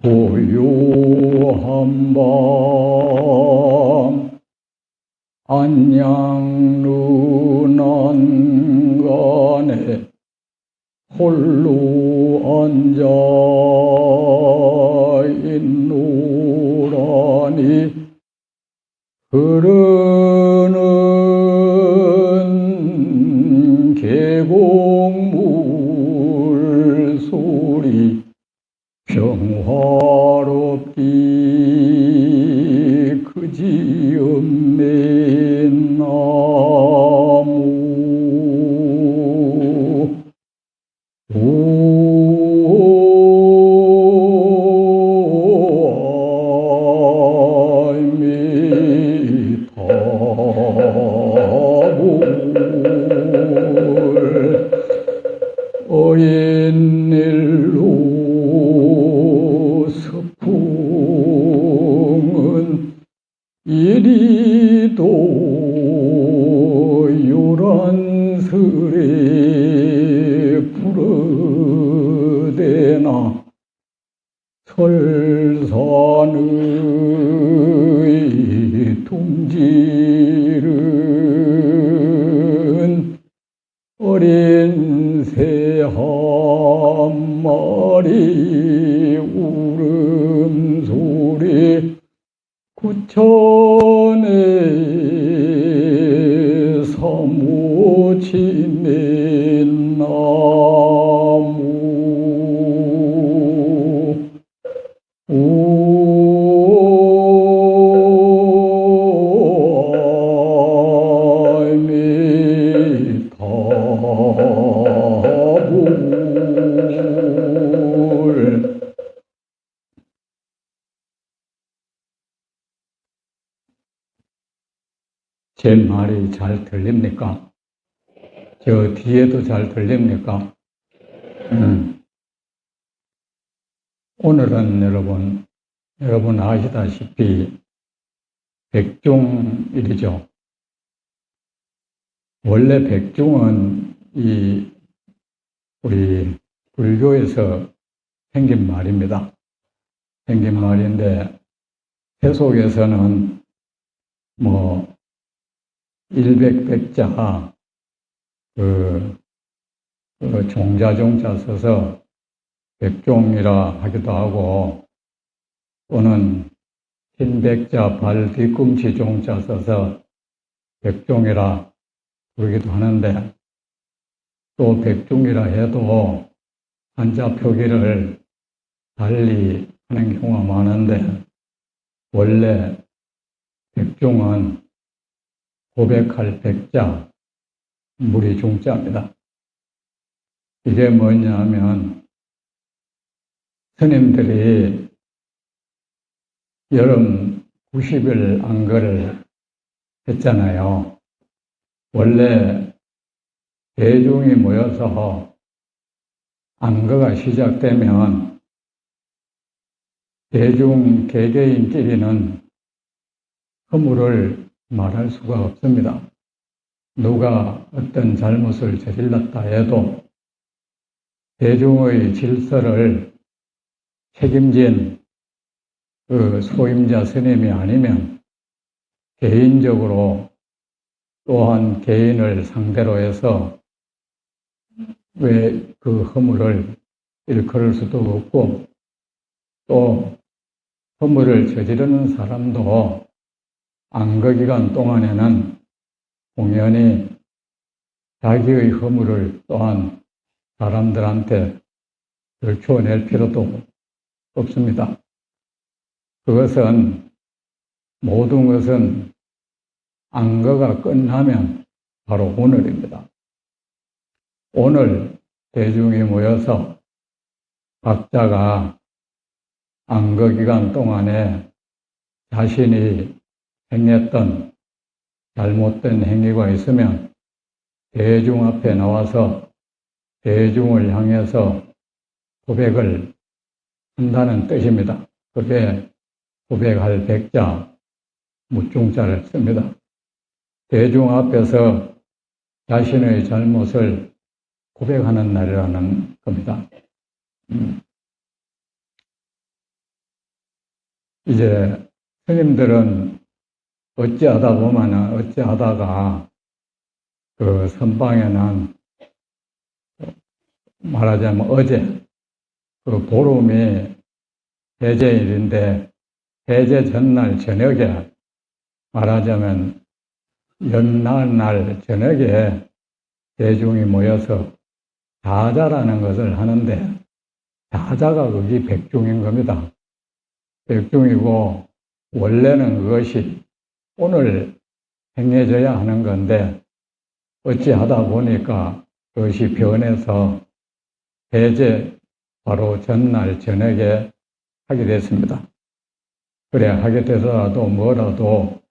고요한 밤 안양루난간에 홀로 앉아 있노라니 흐르는 계곡물 소리 평화롭기 그지없네 나무 어린 일로 서풍은 이리도 요란스레 불어대나 설산의 둥지른 어린 새 한 마리 울음소리 구천에 사무치네 나무 제 말이 잘 들립니까? 저 뒤에도 잘 들립니까? 오늘은 여러분 아시다시피 백중일이죠. 원래 백중은 우리 불교에서 생긴 말입니다. 생긴 말인데 세속에서는 일백백자 종자 써서 백종이라 하기도 하고 또는 흰백자 발 뒤꿈치 종자 써서 백종이라 부르기도 하는데 또 백종이라 해도 한자 표기를 달리 하는 경우가 많은데 원래 백종은 고백할 백자, 무리 중자입니다. 이게 뭐냐면 스님들이 여름 90일 안거를 했잖아요. 원래 대중이 모여서 안거가 시작되면 대중 개개인끼리는 허물을 말할 수가 없습니다. 누가 어떤 잘못을 저질렀다 해도 대중의 질서를 책임진 그 소임자 스님이 아니면 개인적으로 또한 개인을 상대로 해서 왜 그 허물을 일컬을 수도 없고 또 허물을 저지르는 사람도 안거기간 동안에는 공연히 자기의 허물을 또한 사람들한테 들춰낼 필요도 없습니다. 모든 것은 안거가 끝나면 바로 오늘입니다. 오늘 대중이 모여서 각자가 안거기간 동안에 자신이 행했던 잘못된 행위가 있으면 대중 앞에 나와서 대중을 향해서 고백을 한다는 뜻입니다. 그게 고백할 백자, 무중자를 씁니다. 대중 앞에서 자신의 잘못을 고백하는 날이라는 겁니다. 이제 스님들은 어찌하다가 그 선방에는 말하자면 어제 그 보름이 해제일인데 해제 전날 저녁에 말하자면 연날 저녁에 대중이 모여서 자자라는 것을 하는데 자자가 거기 백중인 겁니다. 백중이고 원래는 그것이 오늘 행해져야 하는 건데 어찌하다 보니까 그것이 변해서 해제 바로 전날 저녁에 하게 됐습니다. 그래 하게 되더라도 뭐라도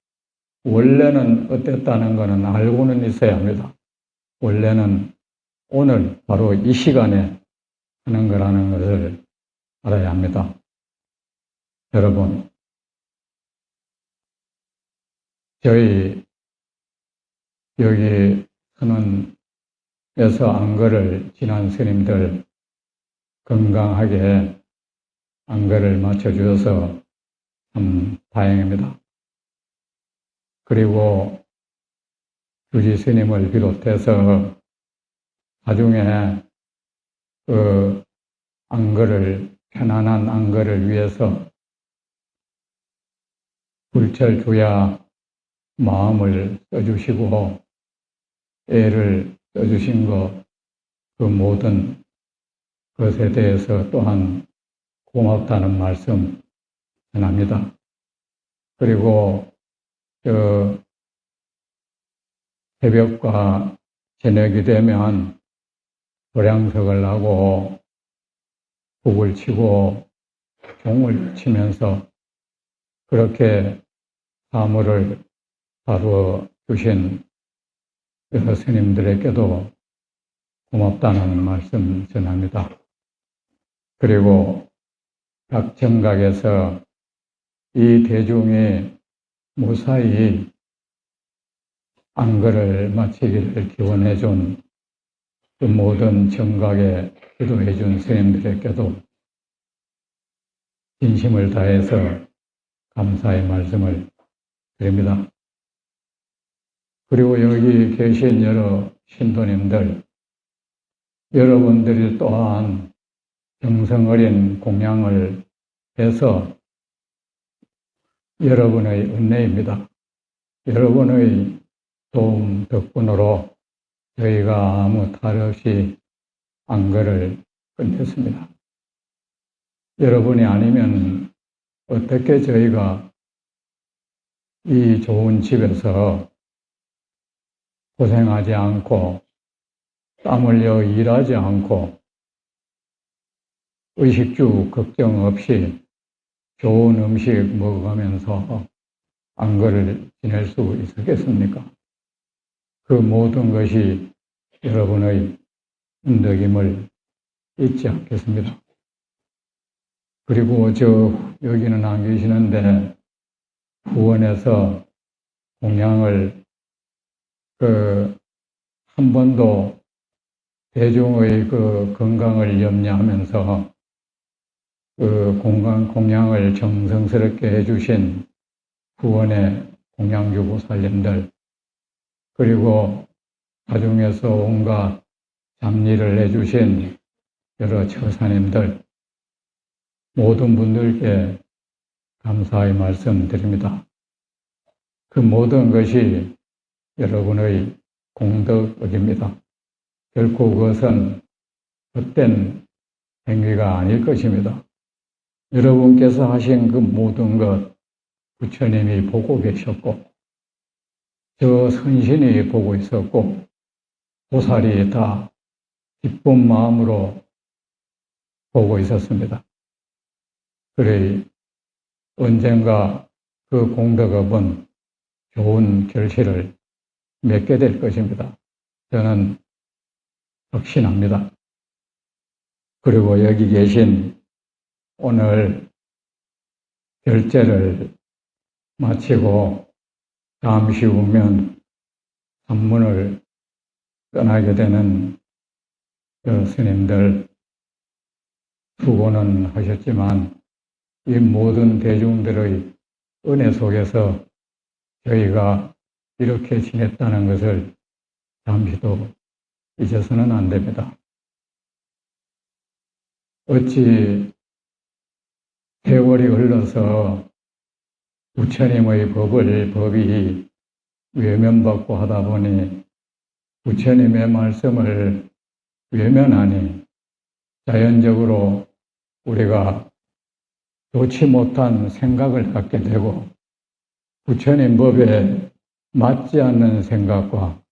원래는 어땠다는 것은 알고는 있어야 합니다. 원래는 오늘 바로 이 시간에 하는 거라는 것을 알아야 합니다. 여러분, 저희 여기 선언에서 안거를 지난 스님들 건강하게 안거를 맞춰주셔서 참 다행입니다. 그리고 주지 스님을 비롯해서 나중에 그 편안한 안거를 위해서 불철주야 마음을 써주시고 애를 써주신 그 모든 것에 대해서 또한 고맙다는 말씀 전합니다. 그리고 새벽과 저녁이 되면 도량석을 하고 북을 치고 종을 치면서 그렇게 사물을 다루어 주신 여러 스님들에게도 고맙다는 말씀 전합니다. 그리고 각 정각에서 이 대중이 무사히 안거를 마치기를 기원해 준 그 모든 정각에 기도해 준 스님들에게도 진심을 다해서 감사의 말씀을 드립니다. 그리고 여기 계신 여러 신도님들, 여러분들이 또한 정성어린 공양을 해서 여러분의 은혜입니다. 여러분의 도움 덕분으로 저희가 아무 탈 없이 안거를 끝냈습니다. 여러분이 아니면 어떻게 저희가 이 좋은 집에서 고생하지 않고 땀 흘려 일하지 않고 의식주 걱정 없이 좋은 음식 먹어가면서 안거를 지낼 수 있었겠습니까? 그 모든 것이 여러분의 은덕임을 잊지 않겠습니다. 그리고 여기는 안 계시는데 후원해서 공양을 한 번도 대중의 건강을 염려하면서 공양을 정성스럽게 해주신 후원의 공양주보살님들, 그리고 가중에서 온갖 잡일을 해주신 여러 처사님들, 모든 분들께 감사의 말씀 드립니다. 그 모든 것이 여러분의 공덕입니다. 결코 그것은 헛된 행위가 아닐 것입니다. 여러분께서 하신 그 모든 것 부처님이 보고 계셨고 저 선신이 보고 있었고 보살이 다 기쁜 마음으로 보고 있었습니다. 그래 언젠가 그 공덕업은 좋은 결실을 맺게 될 것입니다. 저는 확신합니다. 그리고 여기 계신 오늘 결제를 마치고 잠시 후면 산문을 떠나게 되는 스님들 수고는 하셨지만 이 모든 대중들의 은혜 속에서 저희가 이렇게 지냈다는 것을 잠시도 잊어서는 안 됩니다. 어찌 세월이 흘러서 부처님의 법이 외면받고 하다 보니 부처님의 말씀을 외면하니 자연적으로 우리가 좋지 못한 생각을 갖게 되고 부처님 법에 맞지 않는 생각과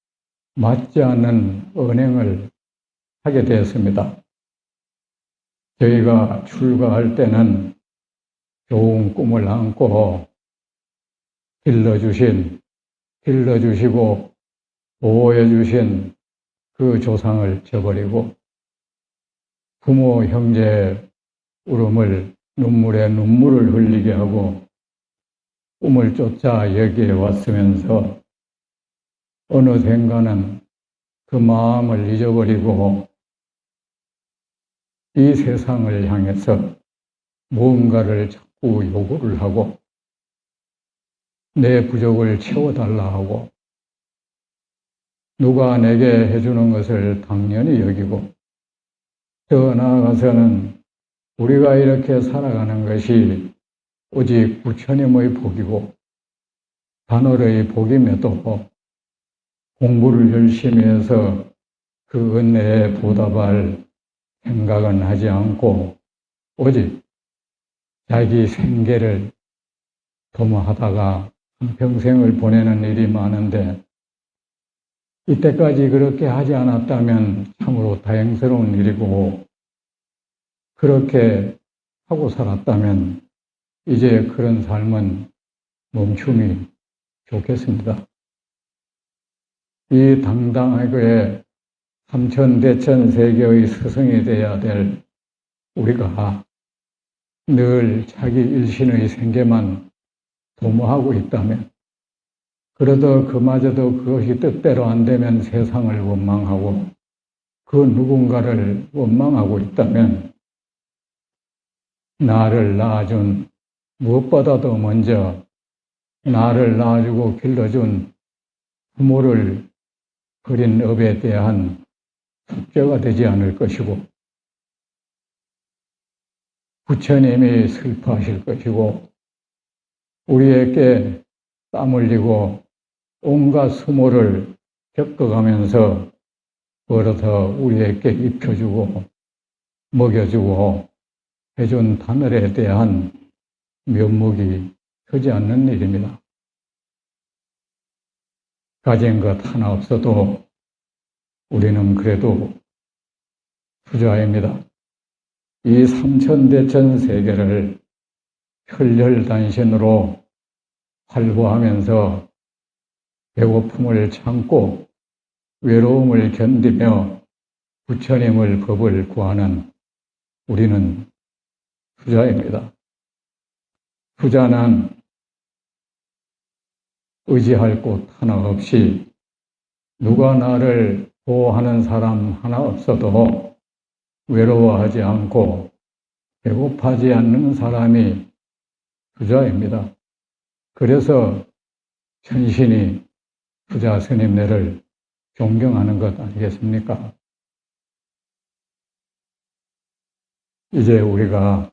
맞지 않는 언행을 하게 되었습니다. 저희가 출가할 때는 좋은 꿈을 안고 길러주시고 보호해주신 그 조상을 저버리고 부모 형제 울음을 눈물에 눈물을 흘리게 하고 꿈을 쫓아 여기에 왔으면서 어느샌가는 그 마음을 잊어버리고 이 세상을 향해서 무언가를 자꾸 요구를 하고 내 부족을 채워달라 하고 누가 내게 해주는 것을 당연히 여기고 더 나아가서는 우리가 이렇게 살아가는 것이 오직 부처님의 복이고 하늘의 복임에도 공부를 열심히 해서 그 은혜에 보답할 생각은 하지 않고 오직 자기 생계를 도모하다가 평생을 보내는 일이 많은데 이때까지 그렇게 하지 않았다면 참으로 다행스러운 일이고 그렇게 하고 살았다면 이제 그런 삶은 멈춤이 좋겠습니다. 이 당당하게 삼천대천세계의 스승이 되어야 될 우리가 늘 자기 일신의 생계만 도모하고 있다면 그러다 그마저도 그것이 뜻대로 안 되면 세상을 원망하고 그 누군가를 원망하고 있다면 나를 낳아준 무엇보다도 먼저 나를 낳아주고 길러준 부모를 버린 업에 대한 숙제가 되지 않을 것이고 부처님이 슬퍼하실 것이고 우리에게 땀 흘리고 온갖 수모를 겪어가면서 벌어서 우리에게 입혀주고 먹여주고 해준 하늘에 대한 면목이 서지 않는 일입니다. 가진 것 하나 없어도 우리는 그래도 부자입니다. 이 삼천대천 세계를 혈혈단신으로 활보하면서 배고픔을 참고 외로움을 견디며 부처님의 법을 구하는 우리는 부자입니다. 부자는 의지할 곳 하나 없이 누가 나를 보호하는 사람 하나 없어도 외로워하지 않고 배고파지 않는 사람이 부자입니다. 그래서 천신이 부자 스님네를 존경하는 것 아니겠습니까? 이제 우리가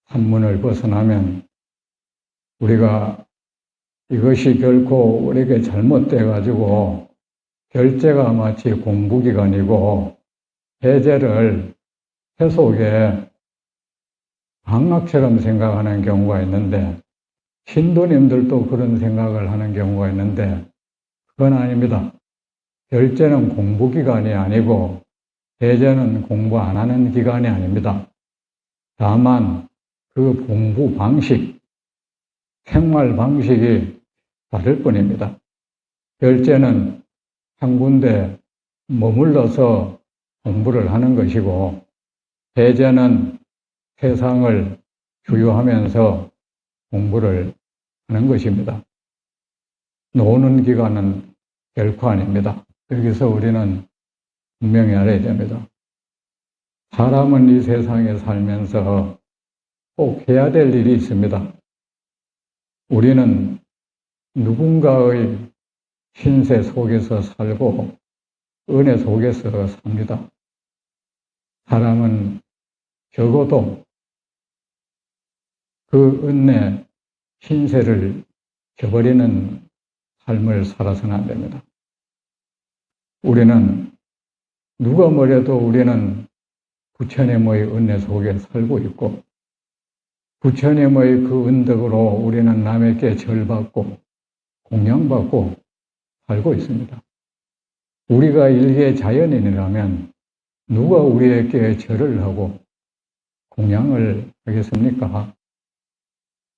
한문을 벗어나면 우리가 이것이 결코 우리에게 잘못돼가지고 결제가 마치 공부기간이고 해제를 해속에 방학처럼 생각하는 경우가 있는데 신도님들도 그런 생각을 하는 경우가 있는데 그건 아닙니다. 결제는 공부기간이 아니고 해제는 공부 안 하는 기간이 아닙니다. 다만 그 공부 방식, 생활 방식이 다를 뿐입니다. 결제는 한 군데 머물러서 공부를 하는 것이고 해제는 세상을 주유하면서 공부를 하는 것입니다. 노는 기간은 결코 아닙니다. 여기서 우리는 분명히 알아야 됩니다. 사람은 이 세상에 살면서 꼭 해야 될 일이 있습니다. 우리는 누군가의 신세 속에서 살고 은혜 속에서 삽니다. 사람은 적어도 그 은혜, 신세를 저버리는 삶을 살아서는 안 됩니다. 우리는 누가 뭐래도 우리는 부처님의 은혜 속에 살고 있고 부처님의 그 은덕으로 우리는 남에게 절받고 공양받고 살고 있습니다. 우리가 일개 자연인이라면 누가 우리에게 절을 하고 공양을 하겠습니까?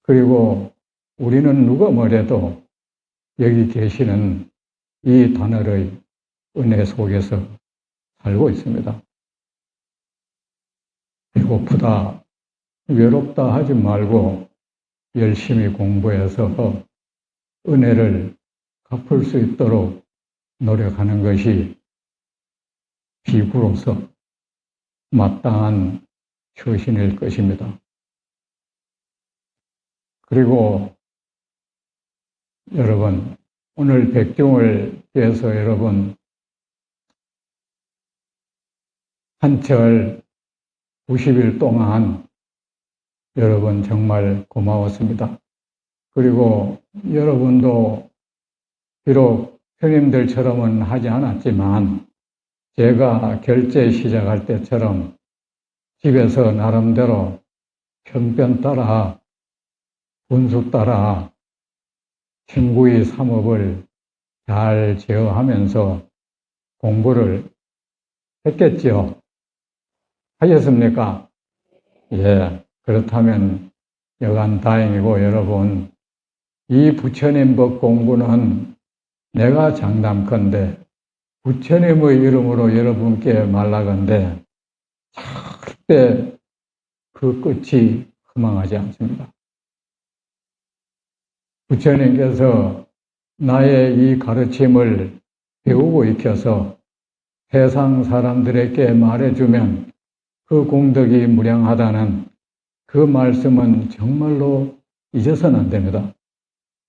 그리고 우리는 누가 뭐래도 여기 계시는 이 단어의 은혜 속에서 살고 있습니다. 배고프다, 외롭다 하지 말고 열심히 공부해서 은혜를 갚을 수 있도록 노력하는 것이 비구로서 마땅한 처신일 것입니다. 그리고 여러분, 오늘 백중을 위해서 여러분 한철 90일 동안 여러분 정말 고마웠습니다. 그리고 여러분도 비록 형님들처럼은 하지 않았지만 제가 결제 시작할 때처럼 집에서 나름대로 편변 따라 분수 따라 친구의 삼업을 잘 제어하면서 공부를 했겠지요. 하셨습니까? 예, 그렇다면 여간 다행이고 여러분, 이 부처님 법 공부는 내가 장담컨대 부처님의 이름으로 여러분께 말라건대 절대 그 끝이 허망하지 않습니다. 부처님께서 나의 이 가르침을 배우고 익혀서 세상 사람들에게 말해주면 그 공덕이 무량하다는 그 말씀은 정말로 잊어서는 안 됩니다.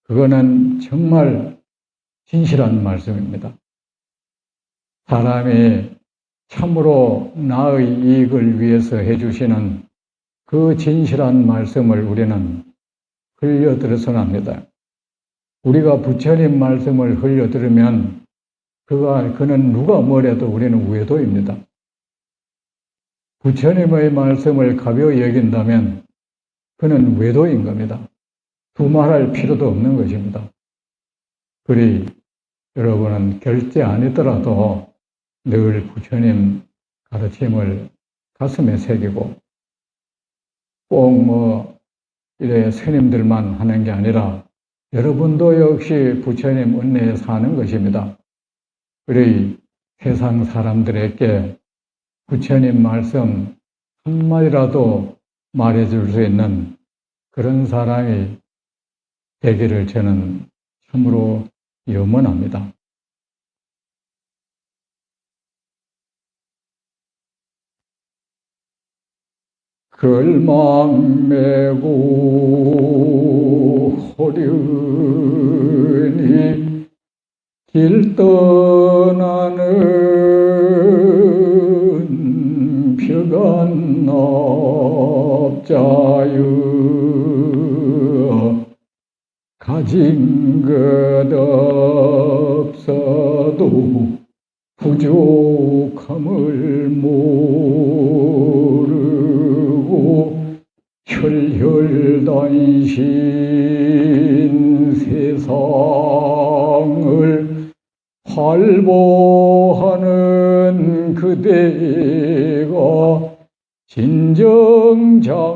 그거는 정말 진실한 말씀입니다. 사람이 참으로 나의 이익을 위해서 해주시는 그 진실한 말씀을 우리는 흘려들어서는 합니다. 우리가 부처님 말씀을 흘려들으면 그는 누가 뭐래도 우리는 외도입니다. 부처님의 말씀을 가벼이 여긴다면 그는 외도인 겁니다. 두말할 필요도 없는 것입니다. 그리 여러분은 결제 아니더라도 늘 부처님 가르침을 가슴에 새기고 꼭 이래 스님들만 하는 게 아니라 여러분도 역시 부처님 은혜에 사는 것입니다. 그리 세상 사람들에게 부처님 말씀 한마디라도 말해줄 수 있는 그런 사람이 되기를 저는 참으로 염원합니다. 걸망 메고 호련히 길 떠나는 벽안 납자여 가진 것 없어도 부족함을 모르고 혈혈단신 세상을 활보하는 그대가 진정장구로다.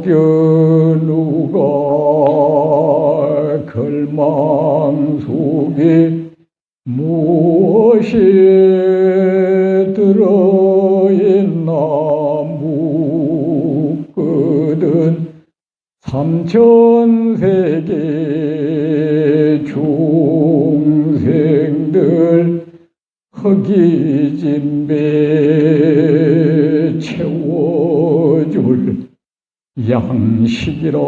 혹여누가 걸망 속에 들어있나 묻거든 삼천세계 중생들 허기진배 채워줄 양식이라